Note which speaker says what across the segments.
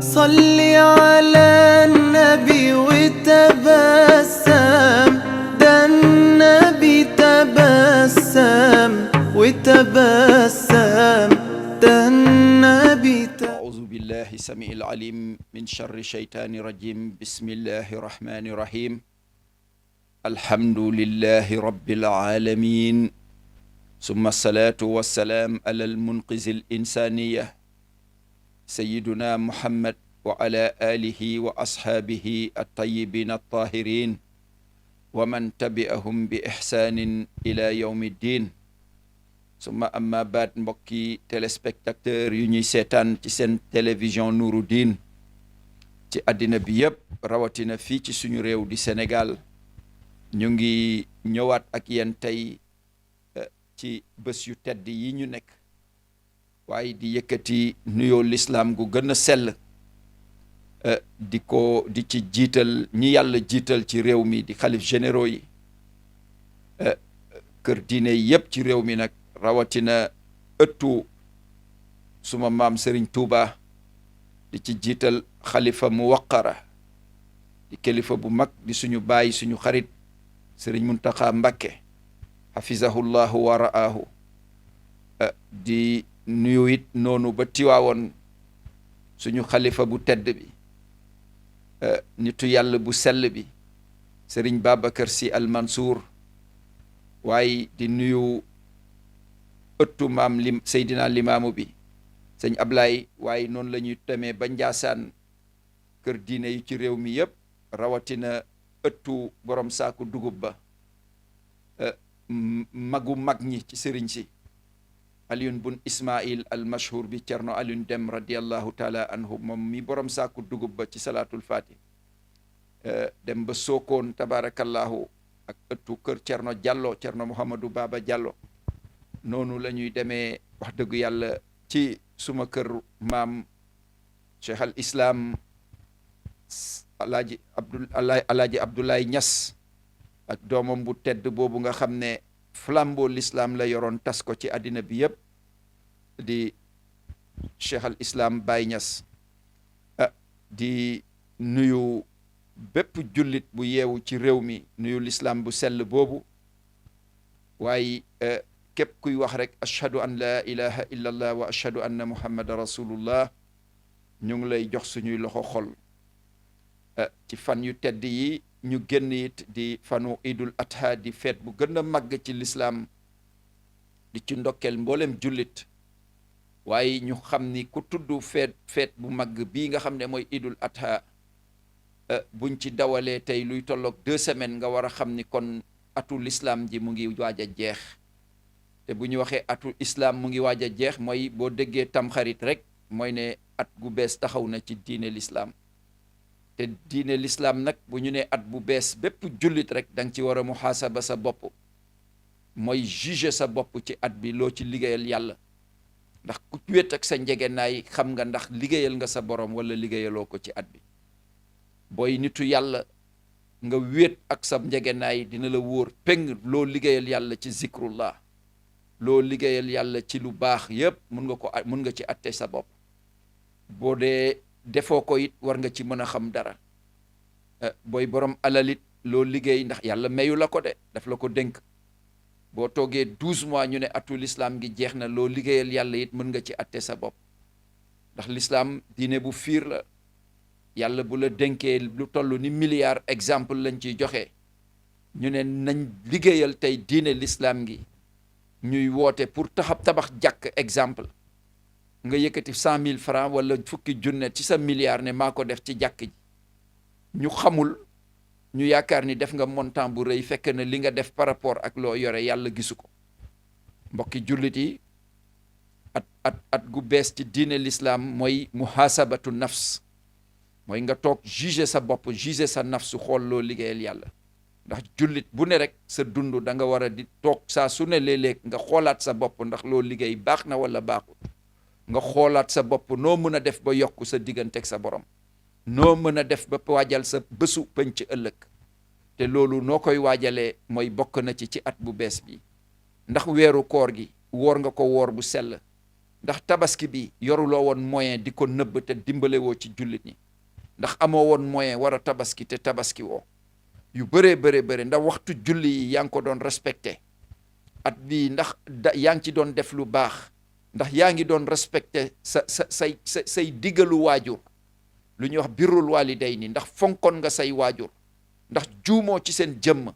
Speaker 1: صل على النبي وتبسم، ده النبي تبسم وتبسم، ده النبي
Speaker 2: أعوذ بالله السميع العليم من شر الشيطان الرجيم. بسم الله الرحمن الرحيم. الحمد لله رب العالمين، ثم الصلاة والسلام على المنقذ الإنسانية سيدنا محمد وعلى آله وأصحابه الطيبين الطاهرين ومن تبعهم بإحسان إلى يوم الدين. suma amma baat mbokki téléspectateur yu ñuy seetaan ci seen télévision Nourou Dine ci àddina bi yëpp, rawatina fii ci suñu réew di Sénégal. ñu ngi ñëwaat ak yéen tey ci bés yu tedd yi ñu nekk, waaye di yëkkati nuyoo lislaam gu gën a sell di ci jiital ñi yàlla jiital ci réew mi di xalif généraux yi, kër diine yëpp ci réew mi nag, rawatina ëttu suma maam Serigne Touba, di ci jiital xalifa mu waqara di kilifa bu mag di suñu baay suñu xarit Serigne Muntaxa Mbakke hafizahullahu wa ra'ahu. Di nuyu it noonu ba Tiwaawoon suñu xalifa bu tedd bi, nitu yàlla bu sell bi Serigne Babacar Sy Al Mansour, waaye di nuyu ëttu maam Seydina Limaamu bi sëñ Ablaye, waaye noonu la ñuy demee ba Njaasaan, kër diine yi ci réew mi yëpp, rawatina ëttu borom saaku dugub ba, magu mag ñi ci sëriñ si Alioune bun Ismail al mashhur bi Cerno Alioune Dem radiallahu taala anhu, moom mi borom saaku dugub ba ci salaatul fatih, dem ba Sookoon tabarakallahu, ak ëttu kër Cerno Diallo, Cerno Mouhamadou Baba Diallo. noonu la ñuy demee wax dëgg yàlla ci suma kër maam Cheikh al Islam alaaji Abdoulaye Niass ak doomam bu tedd boobu nga xam ne flambeau l'islam la yoroon tas ko ci àddina bi yëpp, di Cheikh al Islam Baye Niass. Di nuyu bépp jullit bu yeewu ci réew mi, nuyu l'islam bu sell boobu, waaye képp kuy wax rek ashhadu an la ilaha illa allah wa ashhadu anna muhammadan rasulullah, ñu ngi lay jox suñuy loxo xol ci fan yu tedd yi ñu génn it, di fanu idul adha, di feet bu gën a màgg ci lislaam, di ci ndokkeel mboolem jullit. waaye ñu xam ni ku tudd feet bu màgg bii nga xam ne mooy idul adha, buñ ci dawalee tey luy tolloog 2 semaines, nga war a xam ni kon atu lislaam ji mu ngi waaj a jeex. te bu ñu waxee atu islam mu ngi waaj a jeex, mooy boo déggee tamxarit rek mooy ne at gu bees taxaw na ci diine lislaam. te diine lislaam nag bu ñu ne at bu bees, bépp jullit rek da nga ci war a muhaasaba sa bopp, mooy juger sa bopp ci at bi loo ci liggéeyal yàlla. ndax ku wéet ak sa njegenaay xam nga ndax liggéeyal nga sa borom wala liggéeyaloo ko ci at bi. booy nitu yàlla nga wéet ak sa njegenaay, dina la wóor peng loo liggéeyal yàlla ci zikrullah, loo liggéeyal yàlla ci lu baax yëpp mun nga ci atte sa bopp. boo dee defoo ko it war nga ci mën a xam dara. booy borom alalit loo liggéey, ndax yàlla mayu la ko de, daf la ko dénk. boo toogee 12 mois ñu ne atu lislaam gi jeex na, loo liggéeyal yàlla it mën nga ci atte sa bopp. ndax lislaam diine bu fiir la. yàlla bu la dénkee lu toll ni milliard exemple lañ ciy joxe, ñu ne nañ liggéeyal tey diine lislaam gi, ñuy woote pour tabax jàkk exemple, nga yëkkati 100 000 francs wala fukki junne ci sa milliard ne maa ko def ci jàkk ji. ñu xamul, ñu yaakaar ni def nga montant bu rëy, fekk na li nga def par rapport ak loo yore yàlla gisu ko. mbokki jullit yi, at gu bees ci diine lislaam mooy muhasabatu nafs, mooy nga toog juger sa bopp, juger sa nafsu, xool loo liggéeyal yàlla. ndax jullit bu ne rek sa dund da nga war a di toog saa su ne léeg-léeg nga xoolaat sa bopp, ndax loo liggéey baax na wala baaxul. nga xoolaat sa bopp noo mën a def ba yokk sa digganteeg sa borom, noo mën a def ba waajal sa bésu penc ëllëg. te loolu noo koy waajalee mooy bokk na ci at bu bees bi. ndax weeru koor gi woor nga ko woor bu sell, ndax tabaski bi yoruloo woon moyen di ko nëbb te dimbale woo ci jullit ñi ndax amoo woon moyen war a tabaski te tabaski woo yu bëree bëre ndax waxtu julli yi yaa ngi ko doon respecté at bii ndax yaa ngi ci doon def lu baax ndax yaa ngi doon respecté say diggalu waajur lu ñuy wax birrul waalidayni ndax fonkoon nga say waajur ndax juumoo ci seen jëmm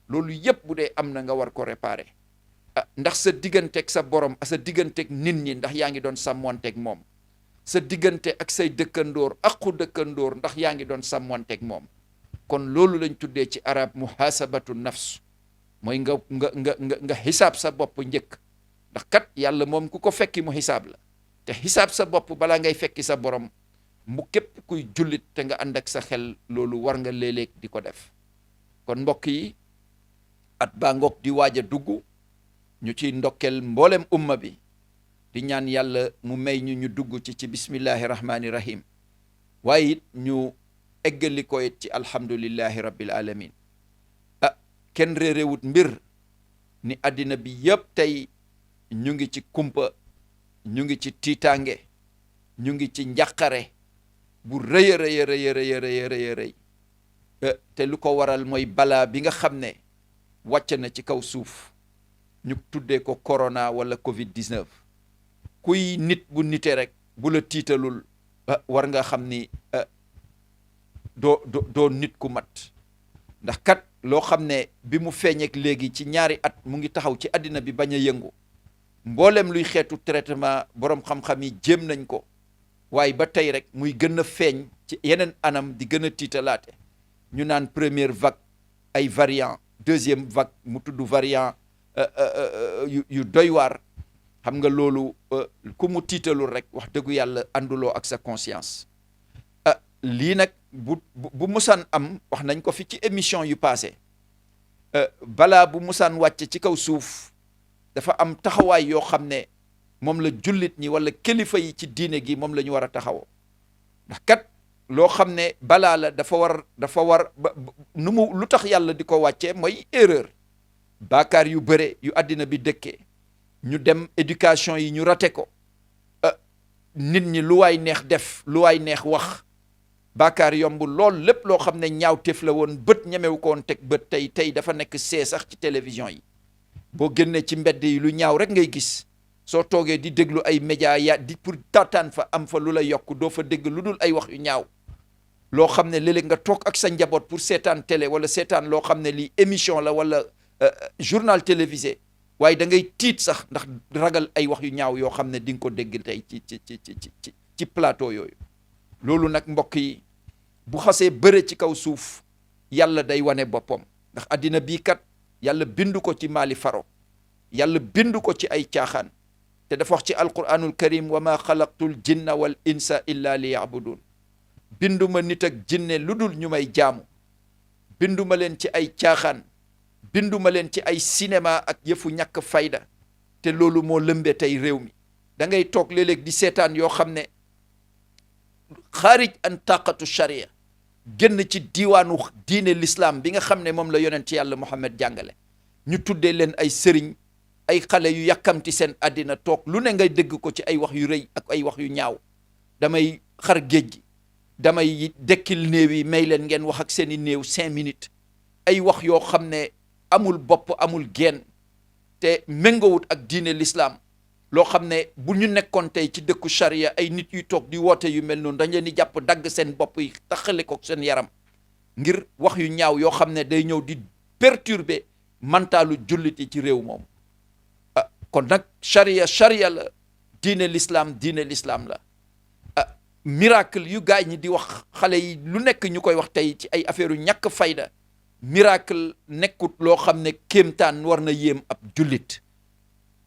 Speaker 2: loolu yépp bu dee am na nga war ko réparer ndax sa digganteeg sa borom sa digganteeg nit ñi ndax yaa ngi doon sàmmonteeg moom sa diggante ak say dëkkandoor aqu dëkkandoor ndax yaa ngi doon sàmmonteeg moom kon loolu lañ tuddee ci arab muhasabatu nafs mooy nga xisaab sa bopp njëkk ndax kat yàlla moom ku ko fekki mu xisaab la te xisaab sa bopp balaa ngay fekki sa borom mu képp kuy jullit te nga ànd ak sa xel loolu war nga léeg-léeg di ko def kon mbokk yi at baa ngoog di waaj a dugg ñu ciy ndokkel mboolem umma bi di ñaan yàlla mu may ñu dugg ci bismillahi rahmaani rahim waaye it ñu eggali ko it ci alhamdulillahi rabbil alamin kenn réerewut mbir ni àddina bi yëpp tey ñu ngi ci kumpa ñu ngi ci tiitaange ñu ngi ci njàqare bu rëy a rëy rëy rëy rëy rëy te lu ko waral mooy balaa bi nga xam ne wàcc na ci kaw suuf ñu tuddee ko corona wala covid-19 kuy nit bu nite rek bu la tiitalul war nga xam ni doo nit ku mat ndax kat loo xam ne bi mu feeñeek léegi ci ñaari at mu ngi taxaw ci àddina bi bañ a yëngu mboolem luy xeetu traitement boroom xam-xam yi jéem nañ ko waaye ba tey rek muy gën a feeñ ci yeneen anam di gën a tiitalaate ñu naan première vague ay variant deuxième vague mu tudd variant yu doy waar xam nga loolu ku mu tiitalul rek wax dëggu yàlla ànduloo ak sa conscience lii nag bu musaan am wax nañ ko fi ci émission yu passé balaa bu musaan wàcce ci kaw suuf dafa am taxawaay yoo xam ne moom la jullit ñi wala kilifa yi ci diine gi moom la ñu war a taxawoo ndax kat loo xam ne balaa la dafa war lu tax yàlla di ko wàccee mooy erreur baakaar yu bëre yu àddina bi dëkkee ñu dem éducation yi ñu rate ko nit ñi lu waay neex def lu waay neex wax baakaar yomb lool lépp loo xam ne ñaawteef la woon bët ñemewu ko woon teg bët tey dafa nekk see sax ci télévision yi boo génnee ci mbedd yi lu ñaaw rek ngay gis soo toogee di déglu ay média di pour taataan fa am fa lu la yokk doo fa dégg lu dul ay wax yu ñaaw loo xam ne léeg-léeg nga toog ak sa njaboot pour seetaan télé wala seetaan loo xam ne lii émission la wala journal télévisé waaye da ngay tiit sax ndax ragal ay wax yu ñaaw yoo xam ne di nga ko dégg tey ci plateau yooyu loolu nag mbokk yi bu xasee bëre ci kaw suuf yàlla day wane boppam ndax àddina bii kat yàlla bindu ko ci maali faro yàlla bindu ko ci ay caaxaan te dafa wax ci alquranul karim wa ma xalaqtul jinna wal insa illa li yaabudun binduma nit ak jinne lu dul ñu may jaamu binduma leen ci ay caaxaan binduma leen ci ay cinéma ak yëfu ñàkk fayda te loolu moo lëmbee tey réew mi da ngay toog léeg-léeg di seetaan yoo xam ne xaarij an taqatu sharia génn ci diiwaanu diine l'islam bi nga xam ne moom la yonent yàlla Muhammad jàngale ñu tuddee leen ay sëriñ ay xale yu yàkkamti seen àddina toog lu ne ngay dégg ko ci ay wax yu rëy ak ay wax yu ñaaw damay xar géej gi damay dekkil néew yi may leen ngeen wax ak seeni néew 5 minutes ay wax yoo xam ne amul bopp amul geen te méngawut ak diine l'islam loo xam ne bu ñu nekkoon tey ci dëkku charia ay nit yuy toog di woote yu mel noonu dañ leen di jàpp dagg seen bopp yi taxale ko seen yaram ngir wax yu ñaaw yoo xam ne day ñëw di perturber mentalu jullit yi ci réew moom kon nag charia la diine l'islam la miracle yu gaay ñi di wax xale yi lu nekk ñu koy wax tey ci ay affaire yu ñàkk fayda miracle nekkut loo xam ne kéemtaan war na yéem ab jullit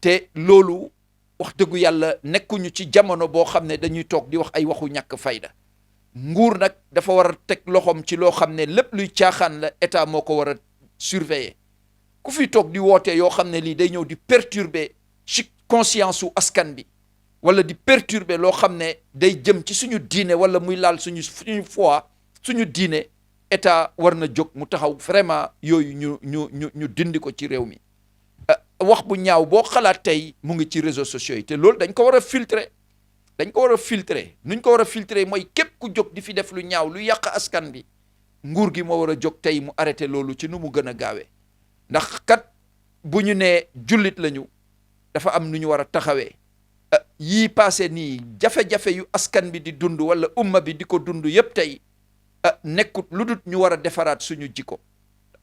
Speaker 2: te loolu wax dëggu yàlla nekkuñu ci jamono boo xam ne dañuy toog di wax ay waxu ñàkk fayda nguur nag dafa war a teg loxoom ci loo xam ne lépp luy caaxaan la état moo ko war a surveiller ku fi toog di woote yoo xam ne lii day ñëw di perturber ci conscience su askan bi wala di perturber loo xam ne day jëm ci suñu diine wala muy laal suñu foi suñu diine état war na jóg mu taxaw vraiment yooyu ñu dindi ko ci réew mi wax bu ñaaw boo xalaat tey mu ngi ci réseaux sociaux yi te loolu dañ ko war a filtrer nuñ ko war a filtrer mooy képp ku jóg di fi def lu ñaaw lu yàq askan bi nguur gi moo war a jóg tey mu arrêté loolu ci nu mu gën a gaawee ndax kat bu ñu nee jullit lañu dafa am nu ñu war a taxawee yii passé nii jafe-jafe yu askan bi di dund wala umma bi di ko dund yépp tey nekkut lu dut ñu war a defaraat suñu jikko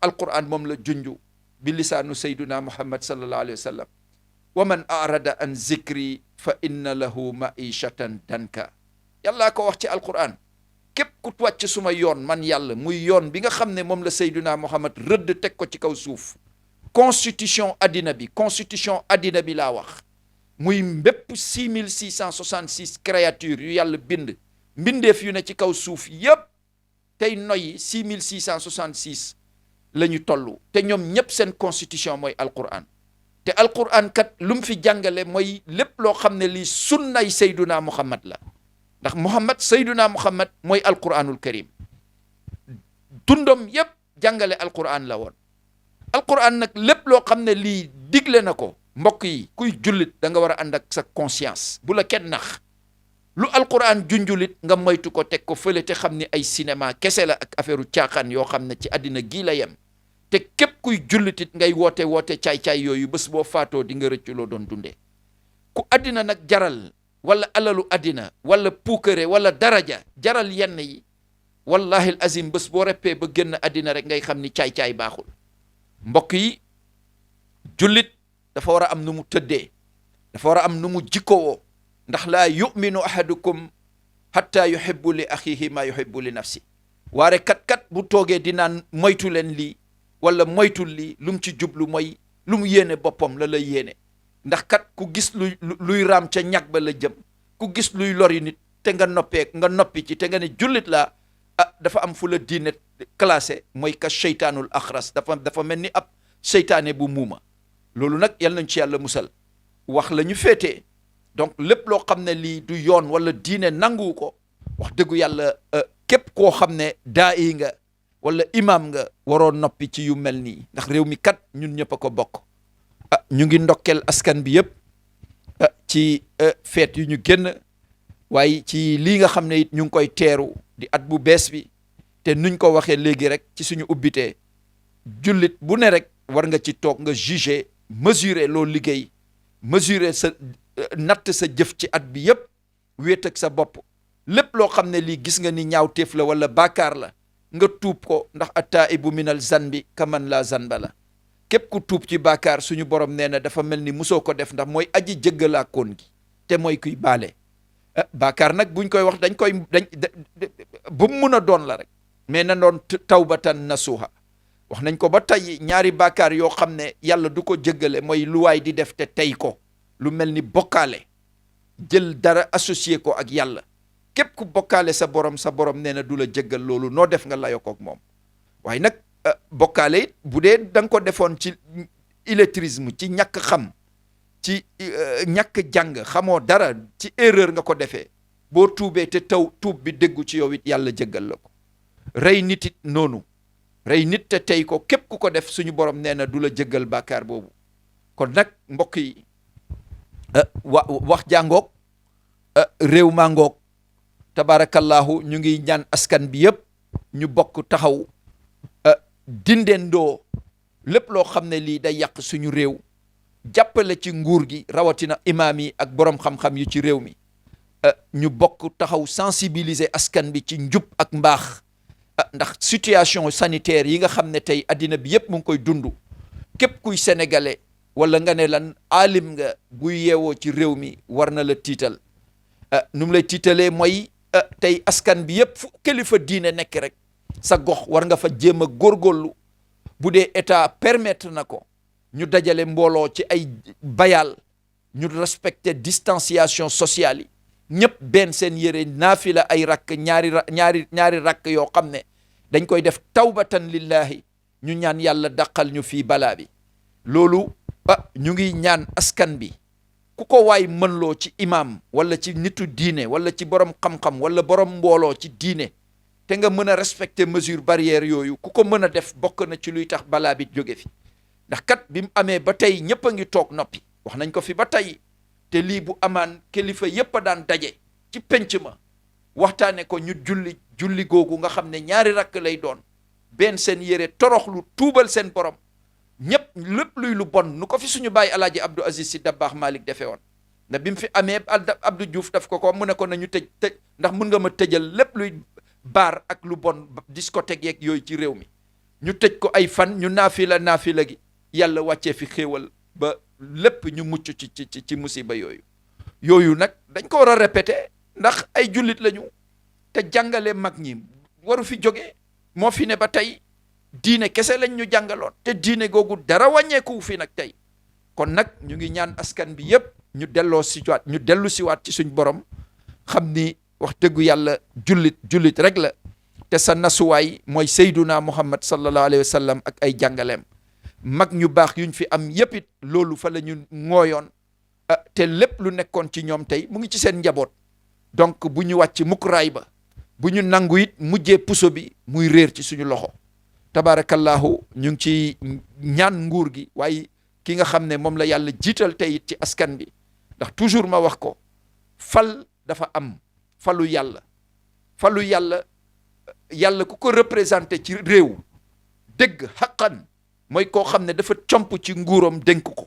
Speaker 2: alquran moom la junju bi lisaanu sayduna muhammad sallallahu alayhi wa sallam wa man arada an zikri fa inna lahu maishatan danka yàllaa ko wax ci alquran képp ku wàcc suma yoon man yàlla muy yoon bi nga xam ne moom la sayduna muhammad rëdd teg ko ci kaw suuf constitution addina bi laa wax muy mbépp 6666 créatures yu yàlla bind mbindeef yu ne ci kaw suuf yépp tey noyyi 6666 la ñu toll te ñoom ñépp seen constitution mooy alquran te alquran kat lu mu fi jàngale mooy lépp loo xam ne lii sunnay sayduna muhammad la ndax sayduna muhammad mooy alquranul karim dundam yépp jàngale alquran la woon alquran nag lépp loo xam ne lii digle na ko mbokk yi kuy jullit da nga war a ànd ak sa conscience bu la kenn nax lu alquran junjulit nga moytu ko teg ko fële te xam ni ay cinéma kese la ak affaire caaxaan yoo xam ne ci àddina gii la yem te képp kuy jullitit ngay woote caay-caay yooyu bés boo faatoo di nga rëccu loo doon dundee ku àddina nag jaral wala alalu àddina wala puukare wala daraja jaral yenn yi wallahi azim bés boo reppee ba génn àddina rek ngay xam ni caay-caay baaxul mbokk yi jullit dafa war a am nu mu tëddee dafa war a am nu mu jikkowoo ndax laa yuminu ahadukum hatta yuhibbu li axihi ma yuhibbu li nafsi waare kat bu toogee di naan moytu leen lii wala moytul lii lu mu ci jublu mooy lu mu yéene boppam la yéene ndax kat ku gis luy raam ca ñag ba la jëm ku gis luy lori nit te nga noppi ci te nga ne jullit laa dafa am fu la diine classé mooy ka seytaanul axras dafa mel ni ab seytaane bu muuma loolu nag yal nañ ci yàlla musal wax la ñu féetee donc lépp loo xam ne lii du yoon wala diine nangu ko wax dëggu yàlla képp koo xam ne daa yi nga wala imam nga waroo noppi ci yu mel nii ndax réew mi kat ñun ñëpp a ko bokk ñu ngi ndokkel askan bi yëpp ci feet yu ñu génn waaye ci lii nga xam ne it ñu ngi koy teeru di at bu bees bi te nuñ ko waxee léegi rek ci suñu ubbitee jullit bu ne rek war nga ci toog nga juger mesurer loo liggéey mesurer sa natt sa jëf ci at bi yëpp wéet ak sa bopp lépp loo xam ne lii gis nga ni ñaawteef la wala baakaar la nga tuub ko ndax attaibu minal zanbi kaman la zanba la képp ku tuub ci baakaar suñu borom nee na dafa mel ni musoo ko def ndax mooy aji jëggalaakoon gi te mooy kuy baale baakaar nag buñ koy wax dañ bu mu mun a doon la rek mais na doon tawbatan nasuha wax nañ ko ba tey ñaari baakaar yoo xam ne yàlla du ko jëggale mooy lu waay di def te tey ko lu mel ni bokkaale jël dara associé ko ak yàlla képp ku bokkaale sa borom nee na du la jëggal loolu noo def nga layoo ko ak moom waaye nag bokkaale it bu dee da nga ko defoon ci illettrisme ci ñàkk xam ci ñàkk jàng xamoo dara ci erreur nga ko defee boo tuubee te tuub bi déggu ci yow it yàlla jëggal la ko rey nit it noonu rey nit te tey ko képp ku ko def suñu borom nee na du la jëggal bàkkaar boobu kon nag mbokk yi wax jàngoog réew maa ngoog tabarakallahu ñu ngi ñaan askan bi yëpp ñu bokk taxaw dindendoo lépp loo xam ne lii day yàq suñu réew jàppale ci nguur gi rawatina imaam yi ak borom xam-xam yu ci réew mi ñu bokk taxaw sensibiliser askan bi ci njub ak mbaax ndax situation sanitaire yi nga xam ne tey addina bi yëpp mu ngi koy dund képp kuy sénégalais wala nga ne lan aalim nga buy yeewoo ci réew mi war na la tiital nu mu lay tiitalee mooy tey askan bi yëpp fu kilifa diine nekk rek sa gox war nga fa jéem a góorgóorlu bu dee état permettre na ko ñu dajale mbooloo ci ay bayal ñu respecter distanciation sociale yi ñëpp benn seen yére naafila ay rakk ñaari rakk yoo xam ne dañ koy def tawbatan lillahi ñu ñaan yàlla dàqal ñu fii balaa bi loolu ñu ngi ñaan askan bi ku ko waay mënloo ci imam wala ci nitu diine wala ci borom xam-xam wala borom mbooloo ci diine te nga mën a respecter mesure barrière yooyu ku ko mën a def bokk na ci luy tax balaa bi jóge fi ndax kat bi mu amee ba tey ñëpp a ngi toog noppi wax nañ ko fi ba tey te lii bu amaan kilifa yépp a daan daje ci penc ma waxtaane ko ñu julli googu nga xam ne ñaari rakk lay doon benn seen yére toroxlu tuubal seen borom ñëpp lépp luy lu bon nu ko fi suñu bàyyi alaaji Abdou Aziz Sy Dabakh Malick defee woon na bi mu fi amee Abdou Diouf daf ko mu ne ko nañu tëj ndax mun nga ma tëjal lépp luy baar ak lu bon discothèque yeeg yooyu ci réew mi ñu tëj ko ay fan ñu naafila gi yàlla wàccee fi xéewal ba lépp ñu mucc ci musiba yooyu nag dañ ko war a répété ndax ay jullit lañu te jàngale mag ñi waru fi jóge moo fi ne ba tey diine kese lañ ñu jàngaloon te diine googu dara wàññeeku fi nag tey kon nag ñu ngi ñaan askan bi yépp ñu dellu siwaat ci suñ borom xam ni wax dëggu yàlla jullit rek la te sa nasuwaay mooy Seyduna Muhammad sallallahu alayhi wa sallam ak ay jàngaleem mag ñu baax yuñ fi am yépp it loolu fa la ñu ngooyoon te lépp lu nekkoon ci ñoom tey mu ngi ci seen njaboot donc bu ñu wàcc mukk raay ba bu ñu nangu it mujjee puso bi muy réer ci suñu loxo tabarakallahu ñu ngi ci ñaan nguur gi waaye ki nga xam ne moom la yàlla jiital tey it ci askan bi ndax toujours ma wax ko fal dafa am falu yàlla ku ko représenté ci réew dëgg xaqan mooy koo xam ne dafa comp ci nguuram dénk ko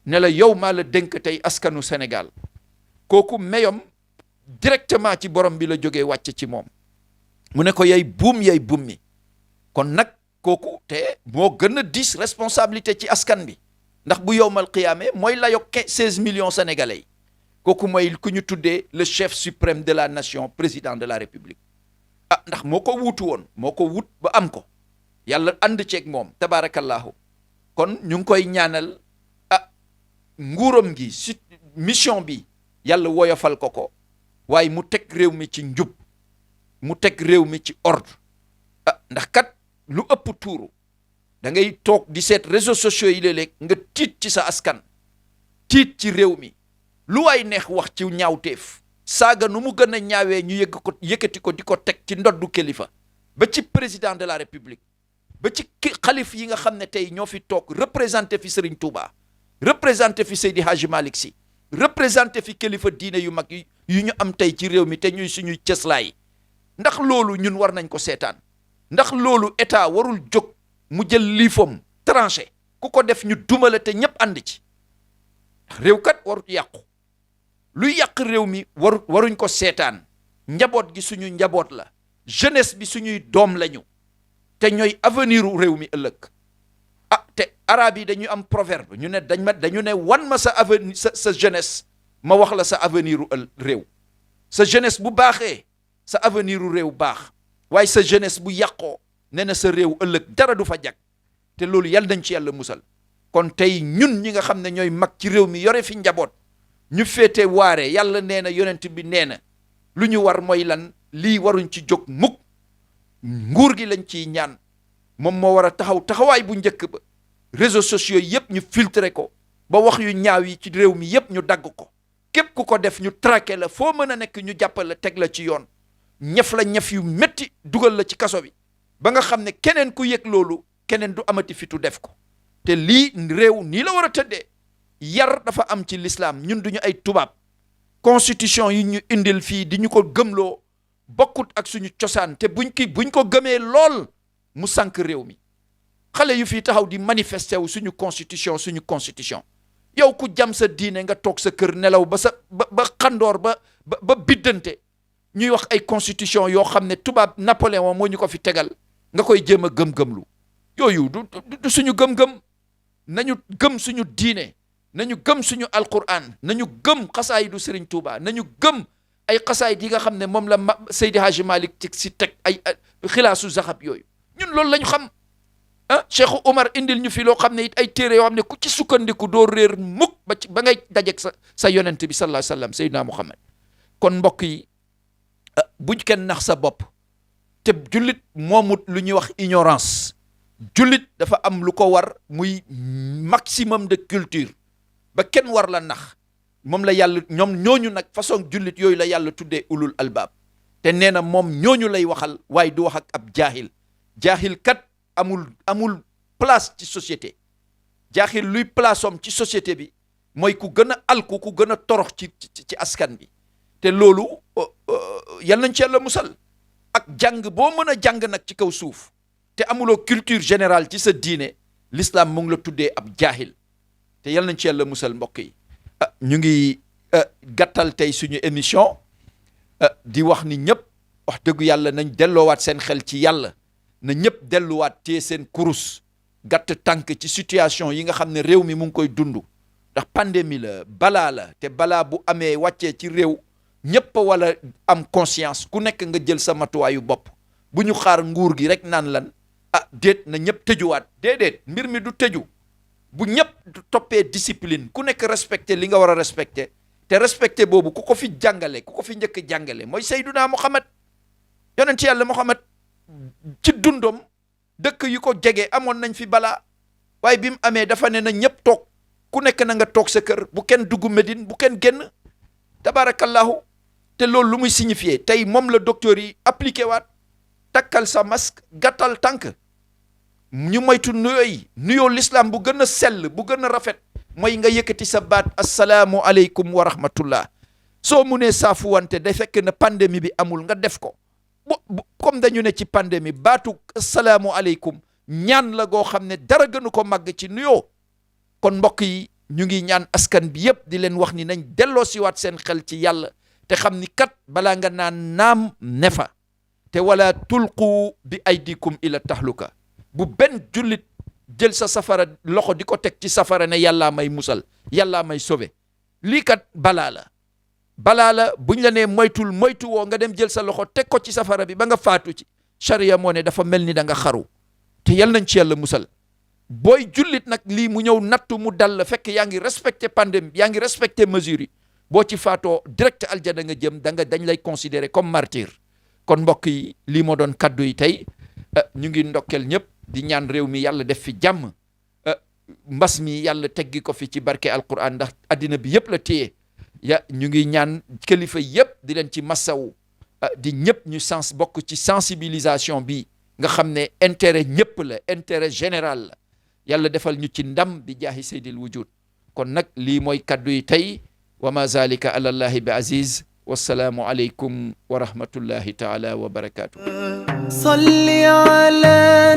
Speaker 2: ne la yow maa la dénk tey askanu Sénégal kooku meyom directement ci borom bi la jógee wàcc ci moom mu ne ko yay buum mi kon nag kooku te moo gën a diis responsabilité ci askan bi ndax bu yowmal qiyaame mooy la yokk 16 millions sénégalais yi kooku mooy ku ñu tuddee le chef suprême de la nation président de la république ndax moo ko wuutu woon moo ko wut ba am ko yàlla ànd ceeg moom tabaarakallahu kon ñu ngi koy ñaanal nguuram gi si mission bi yàlla woyofal ko waaye mu teg réew mi ci njub mu teg réew mi ci ordre ndax kat lu ëpp tuuru da ngay toog di seet réseaux sociaux yi léeg-léeg nga tiit ci sa askan tiit ci réew mi lu waay neex wax ci ñaawteef saaga nu mu gën a ñaawee ñu yëkkati ko di ko teg ci ndoddu kilifa ba ci président de la république ba ci xalif yi nga xam ne tey ñoo fi toog représenté fi Serigne Touba représenté fi Seydi Hadji Malick Sy représenté fi kilifa diine yu mag yu ñu am tey ci réew mi te ñuy suñuy cëslaay ndax loolu ñun war nañ ko seetaan ndax loolu état warul jóg mu jël liifam tranché ku ko def ñu dumale te ñëpp ànd ci réew kat warut yàqu luy yàq réew mi waruñ ko seetaan njaboot gi suñu njaboot la jeunesse bi suñuy doom lañu te ñooy avenir u réew mi ëllëg te arab yi dañu am proverbe ñu ne dañu ne wan ma sa avenir sa jeunesse ma wax la sa avenir u réew sa jeunesse bu baaxee sa avenir u réew baax waaye sa jeunesse bu yàqoo ne na sa réew ëllëg dara du fa jag te loolu yàlla nañ ci yàlla musal kon tey ñun ñi nga xam ne ñooy mag ci réew mi yore fi njaboot ñu féete waare yàlla nee na yonent bi nee na lu ñu war mooy lan lii waruñ ci jóg mukk nguur gi lañ ciy ñaan moom moo war a taxawaay bu njëkk ba réseaux sociaux yépp ñu filtré ko ba wax yu ñaaw yi ci réew mi yépp ñu dagg ko képp ku ko def ñu traqué la foo mën a nekk ñu jàppal la teg la ci yoon ñef la ñef yu métti dugal la ci kaso bi ba nga xam ne keneen ku yëg loolu keneen du amati fitu def ko te lii réew nii la war a tëddee yar dafa am ci l'islam ñun duñu ay tubaab constitution yi ñu indil fii di ñu ko gëmloo bokkut ak suñu cosaan te buñ ko gëmee lool mu sànk réew mi xale yu fii taxaw di manifester wu suñu constitution yow ku jam sa diine nga toog sa kër nelaw ba xandoor ba biddante ñuy wax ay constitution yoo xam ne tubaab Napoléon moo ñu ko fi tegal nga koy jéem a gëm-gëmlu yooyu du suñu gëm-gëm nañu gëm suñu diine nañu gëm suñu alquran nañu gëm xasaay du Serigne Touba nañu gëm ay xasaay yi nga xam ne moom la Seydi Hadji Malick si teg ay xilaasu zaxab yooyu ñun loolu lañu xam Cheikh Omar indil ñu fi loo xam ne it ay téere yoo xam ne ku ci sukkandiku doo réer mukk ba ngay dajeeg sa yonent bi sallallahu alayhi wa sallam Seydina Muhammad kon mbokk yi buñ kenn nax sa bopp te jullit moomut lu ñuy wax ignorance jullit dafa am lu ko war muy maximum de culture ba kenn war la nax moom la yàlla ñooñu nag façon jullit yooyu la yàlla tuddee ulul albaab te nee na moom ñooñu lay waxal waaye du wax ak ab jaahil kat amul place ci société jaaxil luy place am ci société bi mooy ku gën a alku ku gën a torox ci askan bi te loolu yal nañ ci yàlla musal ak jàng boo mën a jàng nag ci kaw suuf te amuloo culture générale ci sa diine l'islam mu ngi la tuddee ab jaahil te yal nañ ci yàlla musal mbokk yi ñu ngi gàttal tey suñu émission di wax ni ñëpp wax dëgg yàlla nañ delloowaat seen xel ci yàlla na ñëpp delluwaat te seen kurus gàtt tànk ci situation yi nga xam ne réew mi mu ngi koy dund ndax pandémie la balaa la te balaa bu amee wàccee ci réew ñëpp wala am conscience ku nekk nga jël sa matuwaayu bopp bu ñu xaar nguur gi rek naan lan déet na ñëpp tëjuwaat déedéet mbir mi du tëju bu ñëpp toppee discipline ku nekk respecté li nga war a respecté te respecté boobu ku ko fi jàngale ku ko fi njëkk jàngale mooy Seyduna Muhammad yonent yàlla Muhammad ci dundom dëkk yu ko jege amoon nañ fi balaa waaye bi mu amee dafa ne na ñëpp toog ku nekk na nga toog sa kër bu kenn dugg Médine bu kenn génn tabarakallahu te loolu lu muy signifié tey moom la docteur yi appliqué waat takkal sa masque gàttal tànk ñu moytu nuyoo l'islam bu gën a sell bu gën a rafet mooy nga yëkkati sa baat assalaamu aleykum wa rahmatullah soo munee saafu wante day fekk na pandémie bi amul nga def ko comme dañu ne ci pandémie baatu assalaamu aleykum ñaan la goo xam ne dara gënu ko màgg ci nuyoo kon mbokk yi ñu ngi ñaan askan bi yëpp di leen wax ni nañ delloo siwaat seen xel ci yàlla te xam ni kat balaa nga naan naam ne fa te wala tulqu bi aydikum ila tahluka bu benn jullit jël sa safara loxo di ko teg ci safara ne yàllaa may musal yàllaa may sauver lii kat balaa la buñ la nee moytul moytu woo nga dem jël sa loxo teg ko ci safara bi ba nga faatu ci charia moo ne dafa mel ni da nga xaru te yal nañ ci yàlla musal booy jullit nag lii mu ñëw nattu mu dal la fekk yaa ngi respecté pandémie yaa ngi respecté mesures yi boo ci faatoo direct aljana nga jëm dañ lay considérer comme martyr kon mbokk yi lii moo doon kaddu yi tey ñu ngi ndokkel ñëpp di ñaan réew mi yàlla def fi jàmm mbas mi yàlla teggi ko fi ci barke alquran ndax addina bi yëpp la téye ñu ngi ñaan kilifa yëpp di leen ci massawu di ñëpp ñu bokk ci sensibilisation bi nga xam ne intérêt ñëpp la intérêt général la yàlla defal ñu ci ndam bi jaahi sayyidil wujud kon nag lii mooy kaddu yi tey wa ma zalika ala allahi bi aziz wassalaamu aleykum wa rahmatullahi taala wa barakatuh
Speaker 1: صل على